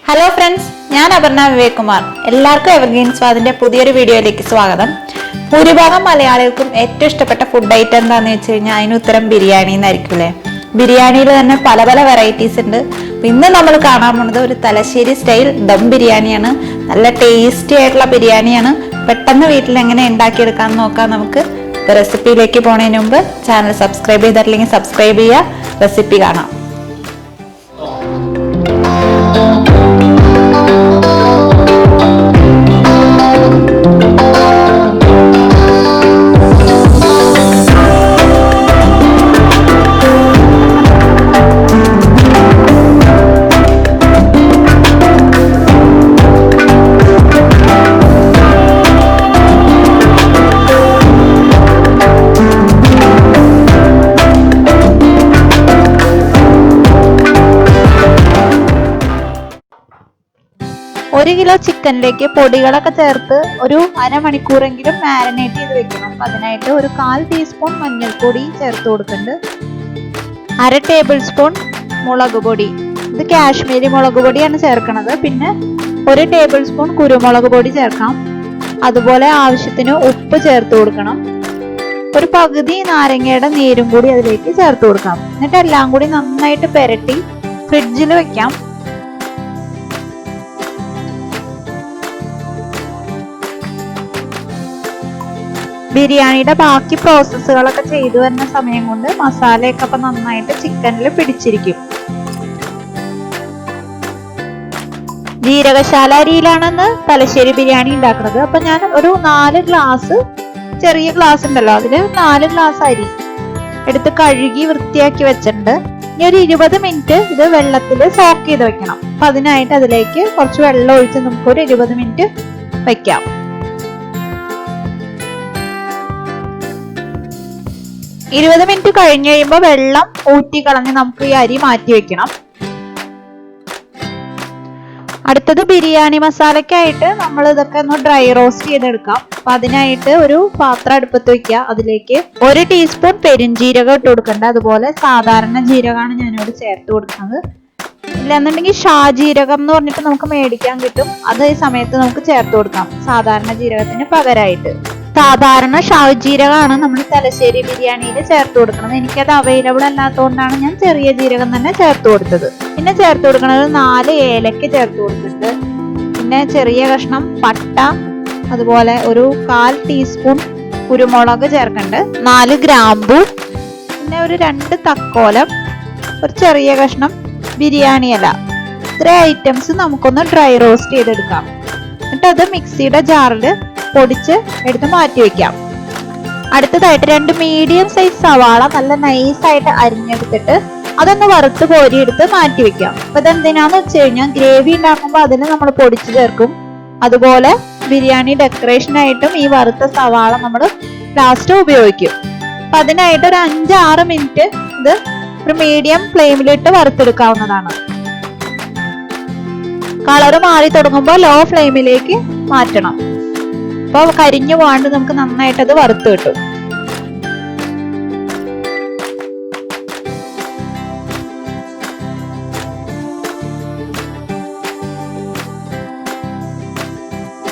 Hello friends, ഞാൻ അപർണ വിവേകുമാർ. എല്ലാവർക്കും evergreen സ്വാദിന്റെ പുതിയൊരു വീഡിയോയിലേക്ക് സ്വാഗതം. ഭൂരിഭാഗം മലയാളികൾക്കും ഏറ്റവും ഇഷ്ടപ്പെട്ട ഫുഡ് ഐറ്റം എന്താണെന്ന് വെച്ച് കഴിഞ്ഞാൽ അതിന് ഉത്തരം ബിരിയാണി എന്നായിരിക്കുമല്ലേ. ബിരിയാണിയിൽ തന്നെ പല പല വെറൈറ്റീസ് ഉണ്ട്. ഇന്ന് നമ്മൾ കാണാൻ പോകുന്നത് ഒരു തലശ്ശേരി സ്റ്റൈൽ ദം ബിരിയാണിയാണ്. നല്ല ടേസ്റ്റി ആയിട്ടുള്ള ബിരിയാണിയാണ്. പെട്ടെന്ന് വീട്ടിൽ എങ്ങനെ ഉണ്ടാക്കിയെടുക്കാമെന്ന് നോക്കാം നമുക്ക്. റെസിപ്പിയിലേക്ക് പോണതിന് മുമ്പ് ചാനൽ സബ്സ്ക്രൈബ് ചെയ്തിട്ടില്ലെങ്കിൽ സബ്സ്ക്രൈബ് ചെയ്യുക. റെസിപ്പി കാണാം. ഒരു കിലോ ചിക്കനിലേക്ക് പൊടികളൊക്കെ ചേർത്ത് ഒരു അരമണിക്കൂറെങ്കിലും മാരിനേറ്റ് ചെയ്ത് വെക്കണം. അതിനായിട്ട് ഒരു 1/4 ടീസ്പൂൺ മഞ്ഞൾപ്പൊടി ചേർത്ത് കൊടുക്കുന്നുണ്ട്. 1/2 ടേബിൾ സ്പൂൺ മുളക് പൊടി, ഇത് കാശ്മീരി മുളക് പൊടിയാണ് ചേർക്കുന്നത്. പിന്നെ 1 ടേബിൾ സ്പൂൺ കുരുമുളക് പൊടി ചേർക്കാം. അതുപോലെ ആവശ്യത്തിന് ഉപ്പ് ചേർത്ത് കൊടുക്കണം. ഒരു പകുതി നാരങ്ങയുടെ നീരും കൂടി അതിലേക്ക് ചേർത്ത് കൊടുക്കാം. എന്നിട്ട് എല്ലാം കൂടി നന്നായിട്ട് പുരട്ടി ഫ്രിഡ്ജിൽ വെക്കാം. ബിരിയാണിയുടെ ബാക്കി പ്രോസസ്സുകളൊക്കെ ചെയ്തു വരുന്ന സമയം കൊണ്ട് മസാലയൊക്കെ അപ്പൊ നന്നായിട്ട് ചിക്കനിൽ പിടിച്ചിരിക്കും. ജീരകശാല അരിയിലാണെന്ന് തലശ്ശേരി ബിരിയാണി ഉണ്ടാക്കുന്നത്. അപ്പൊ ഞാൻ ഒരു 4 ഗ്ലാസ്, ചെറിയ ഗ്ലാസ് ഉണ്ടല്ലോ, അതില് 4 ഗ്ലാസ് അരി എടുത്ത് കഴുകി വൃത്തിയാക്കി വെച്ചിട്ടുണ്ട്. ഇനി ഒരു 20 മിനിറ്റ് ഇത് വെള്ളത്തിൽ സോക്ക് ചെയ്ത് വെക്കണം. അപ്പൊ അതിനായിട്ട് അതിലേക്ക് കുറച്ച് വെള്ളം ഒഴിച്ച് നമുക്ക് ഒരു 20 മിനിറ്റ് വെക്കാം. 20 മിനിറ്റ് കഴിഞ്ഞ് കഴിയുമ്പോൾ വെള്ളം ഊറ്റി കളഞ്ഞ് നമുക്ക് ഈ അരി മാറ്റി വെക്കണം. അടുത്തത് ബിരിയാണി മസാലയ്ക്കായിട്ട് നമ്മൾ ഇതൊക്കെ ഒന്ന് ഡ്രൈ റോസ്റ്റ് ചെയ്തെടുക്കാം. അപ്പൊ അതിനായിട്ട് ഒരു പാത്രം അടുപ്പത്ത് വെക്കുക. അതിലേക്ക് 1 ടീസ്പൂൺ പെരുംജീരകം ഇട്ട് കൊടുക്കണ്ട. അതുപോലെ സാധാരണ ജീരകമാണ് ഞാനിവിടെ ചേർത്ത് കൊടുക്കുന്നത്. ഇല്ലെന്നുണ്ടെങ്കിൽ ഷാജീരകം എന്ന് പറഞ്ഞിട്ട് നമുക്ക് മേടിക്കാൻ കിട്ടും. അത് ഈ സമയത്ത് നമുക്ക് ചേർത്ത് കൊടുക്കാം സാധാരണ ജീരകത്തിന് പകരമായിട്ട്. സാധാരണ ഷാജീരകമാണ് നമ്മൾ തലശ്ശേരി ബിരിയാണിയിൽ ചേർത്ത് കൊടുക്കുന്നത്. എനിക്കത് അവൈലബിൾ അല്ലാത്തതുകൊണ്ടാണ് ഞാൻ ചെറിയ ജീരകം തന്നെ ചേർത്ത് കൊടുത്തത്. പിന്നെ ചേർത്ത് കൊടുക്കുന്നത് 4 ഏലക്ക ചേർത്ത് കൊടുത്തിട്ട്, പിന്നെ ചെറിയ കഷ്ണം പട്ട, അതുപോലെ ഒരു 1/4 ടീസ്പൂൺ കുരുമുളക് ചേർക്കുന്നുണ്ട്, 4 ഗ്രാമ്പു, പിന്നെ ഒരു 2 തക്കോലം, ഒരു ചെറിയ കഷ്ണം ബിരിയാണി ഇല. ഇത്രയും ഐറ്റംസ് നമുക്കൊന്ന് ഡ്രൈ റോസ്റ്റ് ചെയ്തെടുക്കാം. എന്നിട്ട് അത് മിക്സിയുടെ ജാറിൽ പൊടിച്ച് എടുത്ത് മാറ്റി വെക്കാം. അടുത്തതായിട്ട് 2 മീഡിയം സൈസ് സവാള നല്ല നൈസായിട്ട് അരിഞ്ഞെടുത്തിട്ട് അതൊന്ന് വറുത്ത് കോരിയെടുത്ത് മാറ്റി വെക്കാം. അപ്പൊ ഇതെന്തിനാന്ന് വെച്ച് കഴിഞ്ഞാൽ ഗ്രേവി ഉണ്ടാക്കുമ്പോൾ അതിന് നമ്മൾ പൊടിച്ചു ചേർക്കും. അതുപോലെ ബിരിയാണി ഡെക്കറേഷനായിട്ടും ഈ വറുത്ത സവാള നമ്മൾ ലാസ്റ്റ് ഉപയോഗിക്കും. അപ്പൊ അതിനായിട്ട് ഒരു 5-6 മിനിറ്റ് ഇത് ഒരു മീഡിയം ഫ്ലെയിമിലിട്ട് വറുത്തെടുക്കാവുന്നതാണ്. കളറ് മാറി തുടങ്ങുമ്പോൾ ലോ ഫ്ലെയിമിലേക്ക് മാറ്റണം. അപ്പൊ കരിഞ്ഞു പോകാണ്ട് നമുക്ക് നന്നായിട്ട് അത് വറുത്ത് കിട്ടും.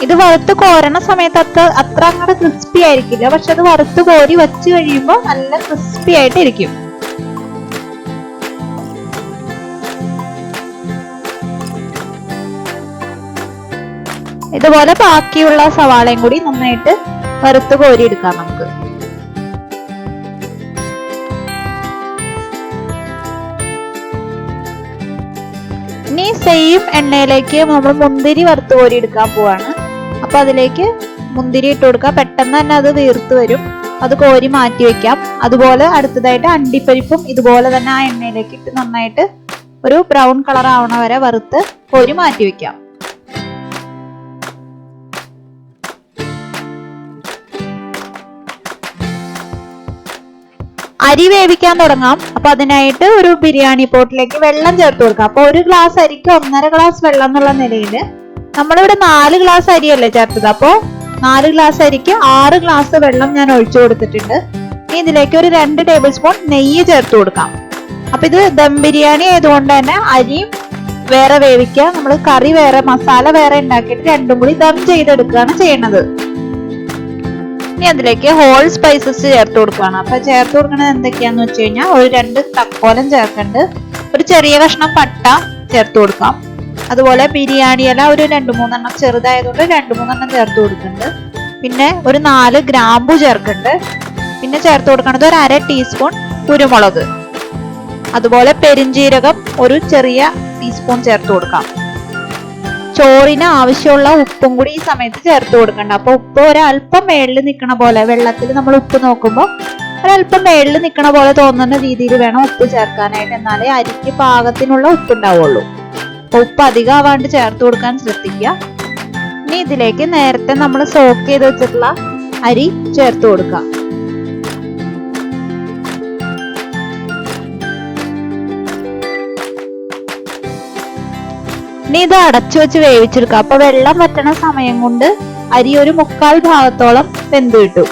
ഇത് വറുത്ത് കോരണ സമയത്ത് അത്ര അങ്ങോട്ട് ക്രിസ്പി ആയിരിക്കില്ല. പക്ഷെ അത് വറുത്ത് കോരി വെച്ച് കഴിയുമ്പോൾ നല്ല ക്രിസ്പി ആയിട്ട് ഇരിക്കും. ഇതുപോലെ ബാക്കിയുള്ള സവാളയും കൂടി നന്നായിട്ട് വറുത്ത് കോരി എടുക്കാം നമുക്ക്. ഇനി സെയിം എണ്ണയിലേക്ക് നമ്മൾ മുന്തിരി വറുത്ത് കോരി എടുക്കാൻ പോവാണ്. അപ്പൊ അതിലേക്ക് മുന്തിരി ഇട്ട് കൊടുക്കാം. പെട്ടെന്ന് തന്നെ അത് വീർത്ത് വരും. അത് കോരി മാറ്റി വെക്കാം. അതുപോലെ അടുത്തതായിട്ട് അണ്ടിപ്പരിപ്പും ഇതുപോലെ തന്നെ ആ എണ്ണയിലേക്ക് ഇട്ട് നന്നായിട്ട് ഒരു ബ്രൗൺ കളർ ആവണ വരെ വറുത്ത് കോരി മാറ്റി വെക്കാം. അരി വേവിക്കാൻ തുടങ്ങാം. അപ്പൊ അതിനായിട്ട് ഒരു ബിരിയാണി പോട്ടിലേക്ക് വെള്ളം ചേർത്ത് കൊടുക്കാം. അപ്പൊ 1 ഗ്ലാസ് അരിക്ക് 1.5 ഗ്ലാസ് വെള്ളം എന്നുള്ള നിലയിൽ നമ്മളിവിടെ 4 ഗ്ലാസ് അരിയല്ലേ ചേർത്തത്. അപ്പൊ 4 ഗ്ലാസ് അരിക്ക് 6 ഗ്ലാസ് വെള്ളം ഞാൻ ഒഴിച്ചു കൊടുത്തിട്ടുണ്ട്. ഇതിലേക്ക് ഒരു 2 ടേബിൾ സ്പൂൺ നെയ്യ് ചേർത്ത് കൊടുക്കാം. അപ്പൊ ഇത് ദം ബിരിയാണി ആയതുകൊണ്ട് തന്നെ അരിയും വേറെ വേവിക്കുക. നമ്മൾ കറി വേറെ മസാല വേറെ ഉണ്ടാക്കിയിട്ട് രണ്ടും കൂടി ദം ചെയ്തെടുക്കുകയാണ് ചെയ്യണത്. ഇനി അതിലേക്ക് ഹോൾ സ്പൈസസ് ചേർത്ത് കൊടുക്കുകയാണ്. അപ്പൊ ചേർത്ത് കൊടുക്കുന്നത് എന്തൊക്കെയാന്ന് വെച്ച് കഴിഞ്ഞാൽ ഒരു 2 തക്കോലം ചേർക്കുന്നുണ്ട്, ഒരു ചെറിയ കഷ്ണം പട്ട ചേർത്ത് കൊടുക്കാം. അതുപോലെ ബിരിയാണി ഇല ഒരു 2-3 ചെറുതായതുകൊണ്ട് 2-3 ചേർത്ത് കൊടുക്കുന്നുണ്ട്. പിന്നെ ഒരു 4 ഗ്രാമ്പു ചേർക്കുന്നുണ്ട്. പിന്നെ ചേർത്ത് കൊടുക്കുന്നത് ഒരു 1/2 ടീസ്പൂൺ കുരുമുളക്. അതുപോലെ പെരിഞ്ജീരകം ഒരു ചെറിയ ടീസ്പൂൺ ചേർത്ത് കൊടുക്കാം. ചോറിന് ആവശ്യമുള്ള ഉപ്പും കൂടി ഈ സമയത്ത് ചേർത്ത് കൊടുക്കണ്ട. അപ്പൊ ഉപ്പ് ഒരല്പം മേളിൽ നിൽക്കണ പോലെ, വെള്ളത്തിൽ നമ്മൾ ഉപ്പ് നോക്കുമ്പോൾ ഒരല്പം മേളിൽ നിൽക്കണ പോലെ തോന്നുന്ന രീതിയിൽ വേണം ഉപ്പ് ചേർക്കാനായിട്ട്. എന്നാലേ അരിക്ക് പാകത്തിനുള്ള ഉപ്പ് ഉണ്ടാവുള്ളൂ. അപ്പൊ ഉപ്പ് അധികം ആവാണ്ട് ചേർത്ത് കൊടുക്കാൻ ശ്രദ്ധിക്കുക. ഇനി ഇതിലേക്ക് നേരത്തെ നമ്മൾ സോക്ക് ചെയ്ത് വെച്ചിട്ടുള്ള അരി ചേർത്ത് കൊടുക്കാം. ഇനി ഇത് അടച്ചു വെച്ച് വേവിച്ചെടുക്കാം. അപ്പൊ വെള്ളം വറ്റണ സമയം കൊണ്ട് അരി ഒരു 1/4 ഭാഗത്തോളം വെന്ത് കിട്ടും.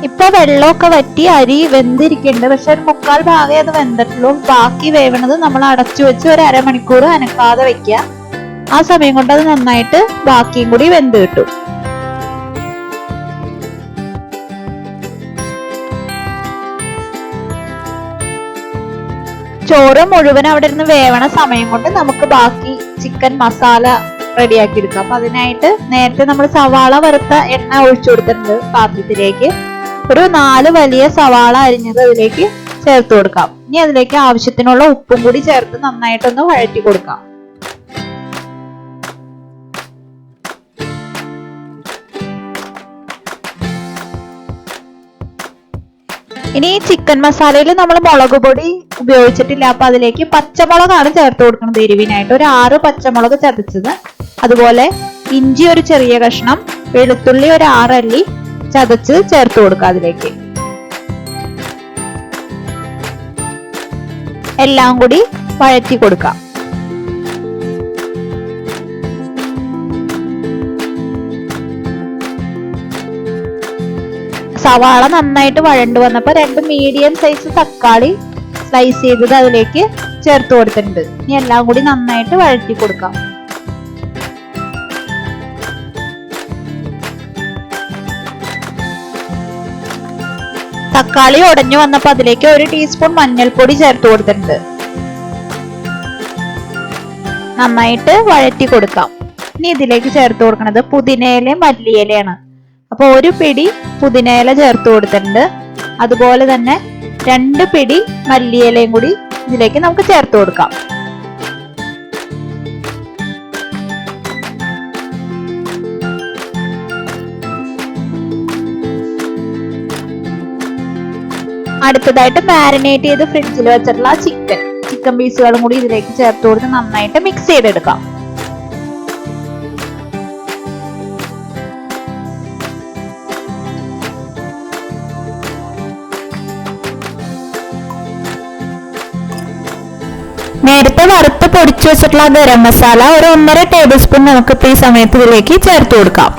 ഇപ്പൊ വെള്ളമൊക്കെ വറ്റി അരി വെന്തിരിക്കുന്നുണ്ട്. പക്ഷെ ഒരു 1/4 ഭാഗമേ അത് വെന്തിട്ടുള്ളൂ. ബാക്കി വേവണത് നമ്മൾ അടച്ചു വെച്ച് ഒരു 1/2 മണിക്കൂർ അനക്കാതെ വെക്കുക. ആ സമയം കൊണ്ട് അത് നന്നായിട്ട് ബാക്കിയും കൂടി വെന്ത് കിട്ടും. ചോറ് മുഴുവൻ അവിടെ ഇരുന്ന് വേവണ സമയം കൊണ്ട് നമുക്ക് ബാക്കി ചിക്കൻ മസാല റെഡിയാക്കി എടുക്കാം. അപ്പൊ അതിനായിട്ട് നേരത്തെ നമ്മൾ സവാള വറുത്ത എണ്ണ ഒഴിച്ചു കൊടുത്തിട്ടുണ്ട് പാത്രത്തിലേക്ക്. ഒരു 4 വലിയ സവാള അരിഞ്ഞത് അതിലേക്ക് ചേർത്ത് കൊടുക്കാം. ഇനി അതിലേക്ക് ആവശ്യത്തിനുള്ള ഉപ്പും കൂടി ചേർത്ത് നന്നായിട്ടൊന്ന് വഴറ്റി കൊടുക്കാം. ഇനി ചിക്കൻ മസാലയിൽ നമ്മൾ മുളക് പൊടി ഉപയോഗിച്ചിട്ടില്ല. അപ്പൊ അതിലേക്ക് പച്ചമുളകാണ് ചേർത്ത് കൊടുക്കുന്നത് എരിവിനായിട്ട്. ഒരു 6 പച്ചമുളക് ചതച്ചത്, അതുപോലെ ഇഞ്ചി ഒരു ചെറിയ കഷ്ണം, വെളുത്തുള്ളി ഒരു 6 അല്ലി ചതച്ച് ചേർത്ത് കൊടുക്കുക. അതിലേക്ക് എല്ലാം കൂടി വഴറ്റി കൊടുക്കാം. സവാള നന്നായിട്ട് വഴണ്ടു വന്നപ്പോ 2 മീഡിയം സൈസ് തക്കാളി സ്ലൈസ് ചെയ്തത് അതിലേക്ക് ചേർത്ത് കൊടുത്തിട്ടുണ്ട്. ഇനി എല്ലാം കൂടി നന്നായിട്ട് വഴറ്റി കൊടുക്കാം. തക്കാളി ഉടഞ്ഞു വന്നപ്പോ അതിലേക്ക് 1 ടീസ്പൂൺ മഞ്ഞൾപ്പൊടി ചേർത്ത് കൊടുത്തിട്ടുണ്ട്. നന്നായിട്ട് വഴറ്റി കൊടുക്കാം. ഇനി ഇതിലേക്ക് ചേർത്ത് കൊടുക്കുന്നത് പുതിനയിലയും മല്ലിയിലയാണ്. അപ്പൊ 1 പിടി പുതിനയില ചേർത്ത് കൊടുത്തിട്ടുണ്ട്. അതുപോലെ തന്നെ 2 പിടി മല്ലിയിലയും കൂടി ഇതിലേക്ക് നമുക്ക് ചേർത്ത് കൊടുക്കാം. അടുത്തതായിട്ട് മാരിനേറ്റ് ചെയ്ത് ഫ്രിഡ്ജിൽ വെച്ചിട്ടുള്ള ചിക്കൻ പീസുകളും കൂടി ഇതിലേക്ക് ചേർത്ത് കൊടുത്ത് നന്നായിട്ട് മിക്സ് ചെയ്തെടുക്കാം. നേരത്തെ വറുത്ത് പൊടിച്ചു വെച്ചിട്ടുള്ള ഗരം മസാല ഒരു 1.5 ടേബിൾ സ്പൂൺ നമുക്ക് ഈ സമയത്ത് ഇതിലേക്ക് ചേർത്ത് കൊടുക്കാം.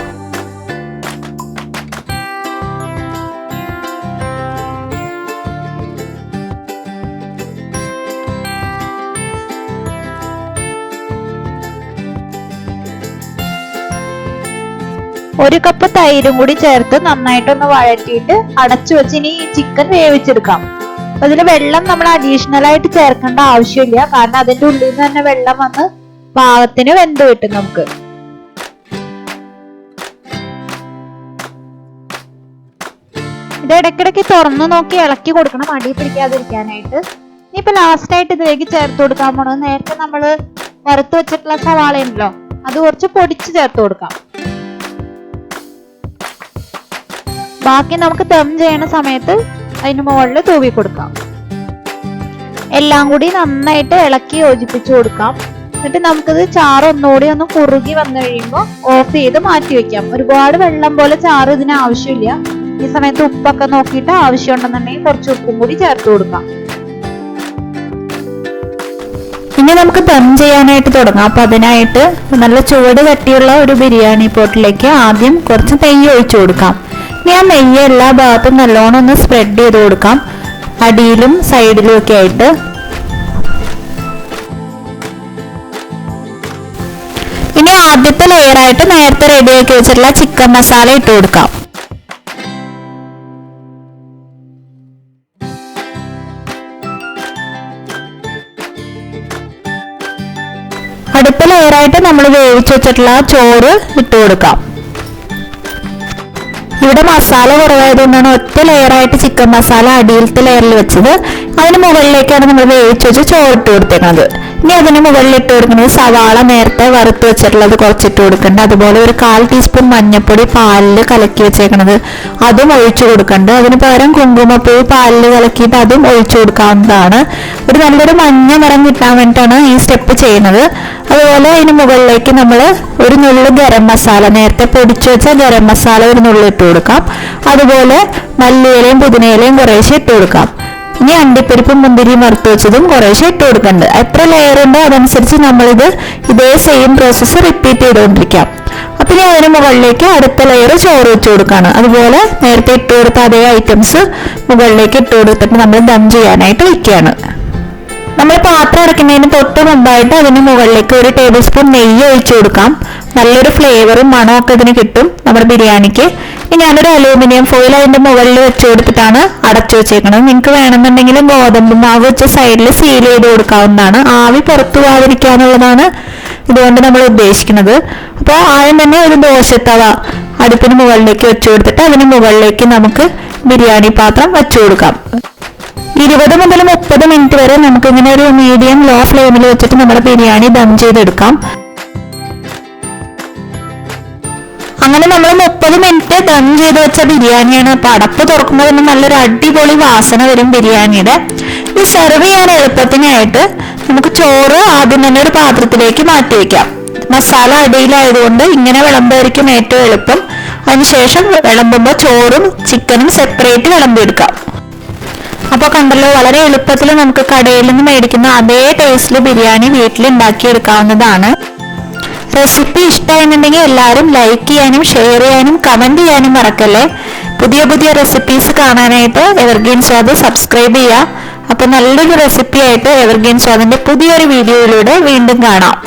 ഒരു കപ്പ് തൈരും കൂടി ചേർത്ത് നന്നായിട്ടൊന്ന് വഴറ്റിയിട്ട് അടച്ചു വെച്ച് ഇനി ചിക്കൻ വേവിച്ചെടുക്കാം. അപ്പൊ ഇതിൽ വെള്ളം നമ്മൾ അഡീഷണൽ ആയിട്ട് ചേർക്കേണ്ട ആവശ്യമില്ല. കാരണം അതിന്റെ ഉള്ളിൽ നിന്ന് തന്നെ വെള്ളം വന്ന് പാകത്തിന് വെന്ത് കിട്ടും നമുക്ക്. ഇത് ഇടയ്ക്കിടയ്ക്ക് തുറന്നു നോക്കി ഇളക്കി കൊടുക്കണം, അടി പിടിക്കാതിരിക്കാനായിട്ട്. ഇനിയിപ്പോ ലാസ്റ്റ് ആയിട്ട് ഇതിലേക്ക് ചേർത്ത് കൊടുക്കാൻ പോണത് നേരത്തെ നമ്മൾ വറുത്ത് വെച്ചിട്ടുള്ള സവാള ഉണ്ടല്ലോ, അത് കുറച്ച് പൊടിച്ച് ചേർത്ത് കൊടുക്കാം. ബാക്കി നമുക്ക് ദം ചെയ്യണ സമയത്ത് അതിന് മുകളിൽ തൂവി കൊടുക്കാം. എല്ലാം കൂടി നന്നായിട്ട് ഇളക്കി യോജിപ്പിച്ചു കൊടുക്കാം. എന്നിട്ട് നമുക്കിത് ചാറ് ഒന്നുകൂടി ഒന്ന് കുറുകി വന്നു കഴിയുമ്പോൾ ഓഫ് ചെയ്ത് മാറ്റി വെക്കാം. ഒരുപാട് വെള്ളം പോലെ ചാറ് ഇതിന് ആവശ്യമില്ല. ഈ സമയത്ത് ഉപ്പൊക്കെ നോക്കിയിട്ട് ആവശ്യമുണ്ടെന്നുണ്ടെങ്കിൽ കുറച്ച് ഉപ്പും കൂടി ചേർത്ത് കൊടുക്കാം. ഇനി നമുക്ക് ദം ചെയ്യാനായിട്ട് തുടങ്ങാം. അപ്പൊ അതിനായിട്ട് നല്ല ചുവട് കട്ടിയുള്ള ഒരു ബിരിയാണി പോട്ടിലേക്ക് ആദ്യം കുറച്ച് നെയ്യ് ഒഴിച്ചു കൊടുക്കാം. ഇനി ആ നെയ്യ് എല്ലാ ഭാഗത്തും നല്ലോണം ഒന്ന് സ്പ്രെഡ് ചെയ്ത് കൊടുക്കാം. അടിയിലും സൈഡിലും ഒക്കെ ആയിട്ട്. ഇനി ആദ്യത്തെ ലെയറായിട്ട് നേരത്തെ റെഡിയാക്കി വെച്ചിട്ടുള്ള ചിക്കൻ മസാല ഇട്ട് കൊടുക്കാം. അടുത്ത ലെയറായിട്ട് നമ്മൾ വേവിച്ച് വെച്ചിട്ടുള്ള ചോറ് ഇട്ട് കൊടുക്കാം. ഇവിടെ മസാല കുറവായതുകൊണ്ടാണ് ഒറ്റ ലെയറായിട്ട് ചിക്കൻ മസാല അടിയിലത്തെ ലെയറിൽ വെച്ചത്. അതിന് മുകളിലേക്കാണ് നമ്മൾ വേവിച്ച് വെച്ച് ചോറ് ഇട്ട് കൊടുത്തേക്കുന്നത്. ഇനി അതിന് മുകളിൽ ഇട്ട് കൊടുക്കുന്നത് സവാള നേരത്തെ വറുത്ത് വെച്ചിട്ടുള്ളത് കുറച്ചിട്ട് കൊടുക്കേണ്ടത്. അതുപോലെ ഒരു 1/4 ടീസ്പൂൺ മഞ്ഞൾപ്പൊടി പാലിൽ കലക്കി വെച്ചേക്കണത് അതും ഒഴിച്ചു കൊടുക്കേണ്ടത്. അതിന് പകരം കുങ്കുമപ്പൂവ് പാലിൽ കലക്കിയിട്ട് അതും ഒഴിച്ചു കൊടുക്കാവുന്നതാണ്. ഒരു നല്ലൊരു മഞ്ഞ നിറം കിട്ടാൻ വേണ്ടിയിട്ടാണ് ഈ സ്റ്റെപ്പ് ചെയ്യുന്നത്. അതുപോലെ അതിന് മുകളിലേക്ക് നമ്മൾ ഒരു നുള്ളു ഗരം മസാല, നേരത്തെ പൊടിച്ചു വെച്ച ഗരം മസാല ഒരു നുള്ളു ഇട്ട് കൊടുക്കാം. അതുപോലെ മല്ലിയിലയും പുതിനയിലയും കുറേശ്ശെ ഇട്ട് കൊടുക്കാം. ഇനി അണ്ടിപ്പരിപ്പും മുന്തിരിയും വറുത്ത് വെച്ചതും കുറേശ്ശെ ഇട്ട് കൊടുക്കുന്നുണ്ട്. എത്ര ലെയർ ഉണ്ടോ അതനുസരിച്ച് നമ്മളിത് ഇതേ സെയിം പ്രോസസ്സ് റിപ്പീറ്റ് ചെയ്തുകൊണ്ടിരിക്കാം. അപ്പൊ ഇനി അതിന് മുകളിലേക്ക് അടുത്ത ലെയർ ചോറ് വെച്ച് കൊടുക്കുകയാണ്. അതുപോലെ നേരത്തെ ഇട്ട് കൊടുത്ത അതേ ഐറ്റംസ് മുകളിലേക്ക് ഇട്ട് കൊടുത്തിട്ട് നമ്മൾ ദം ചെയ്യാനായിട്ട് വെക്കുകയാണ്. നമ്മൾ പാത്രം അടയ്ക്കുന്നതിന് തൊട്ട് മുമ്പായിട്ട് അതിന് മുകളിലേക്ക് ഒരു ടേബിൾ സ്പൂൺ നെയ്യ് ഒഴിച്ചു കൊടുക്കാം. നല്ലൊരു ഫ്ലേവറും മണമൊക്കെ ഇതിന് കിട്ടും നമ്മുടെ ബിരിയാണിക്ക്. ഇനി ഞാനൊരു അലൂമിനിയം ഫോയിൽ അതിന്റെ മുകളിൽ വെച്ച് കൊടുത്തിട്ടാണ് അടച്ചു വെച്ചേക്കുന്നത്. നിങ്ങൾക്ക് വേണമെന്നുണ്ടെങ്കിൽ ഗോതമ്പ് മാവ് വെച്ച് സൈഡിൽ സീൽ ചെയ്ത് കൊടുക്കാവുന്നതാണ്. ആവി പുറത്തു പോകാതിരിക്കാനുള്ളതാണ് ഇതുകൊണ്ട് നമ്മൾ ഉദ്ദേശിക്കുന്നത്. അപ്പോൾ ആദ്യം തന്നെ ഒരു ദോശത്തവ അടുപ്പിന് മുകളിലേക്ക് വെച്ചു കൊടുത്തിട്ട് അതിന് മുകളിലേക്ക് നമുക്ക് ബിരിയാണി പാത്രം വെച്ചു കൊടുക്കാം. 20 മുതൽ 30 മിനിറ്റ് വരെ നമുക്ക് ഇങ്ങനെ ഒരു മീഡിയം ലോ ഫ്ലെയിമിൽ വെച്ചിട്ട് നമ്മുടെ ബിരിയാണി ദം ചെയ്തെടുക്കാം. അങ്ങനെ നമ്മൾ 30 മിനിറ്റ് ദം ചെയ്ത് വെച്ച ബിരിയാണിയാണ്. അപ്പൊ അടപ്പ് തുറക്കുമ്പോൾ തന്നെ നല്ലൊരു അടിപൊളി വാസന വരും ബിരിയാണിയുടെ. ഇത് സെർവ് ചെയ്യാൻ എളുപ്പത്തിനായിട്ട് നമുക്ക് ചോറ് ആദ്യം തന്നെ ഒരു പാത്രത്തിലേക്ക് മാറ്റി വെക്കാം. മസാല അടിയിലായതുകൊണ്ട് ഇങ്ങനെ വിളമ്പായിരിക്കും ഏറ്റവും എളുപ്പം. അതിനുശേഷം വിളമ്പുമ്പോൾ ചോറും ചിക്കനും സെപ്പറേറ്റ് വിളമ്പിയെടുക്കാം. അപ്പൊ കണ്ടല്ലോ, വളരെ എളുപ്പത്തിൽ നമുക്ക് കടയിൽ നിന്ന് മേടിക്കുന്ന അതേ ടേസ്റ്റിൽ ബിരിയാണി വീട്ടിൽ ഉണ്ടാക്കിയെടുക്കാവുന്നതാണ്. റെസിപ്പി ഇഷ്ടമായിട്ടുണ്ടെങ്കിൽ എല്ലാവരും ലൈക്ക് ചെയ്യാനും ഷെയർ ചെയ്യാനും കമന്റ് ചെയ്യാനും മറക്കല്ലേ. പുതിയ പുതിയ റെസിപ്പീസ് കാണാനായിട്ട് എവർഗ്രീൻ സ്വാദ് സബ്സ്ക്രൈബ് ചെയ്യുക. അപ്പൊ നല്ലൊരു റെസിപ്പി ആയിട്ട് എവർഗ്രീൻ സ്വാദിന്റെ പുതിയൊരു വീഡിയോയിലൂടെ വീണ്ടും കാണാം.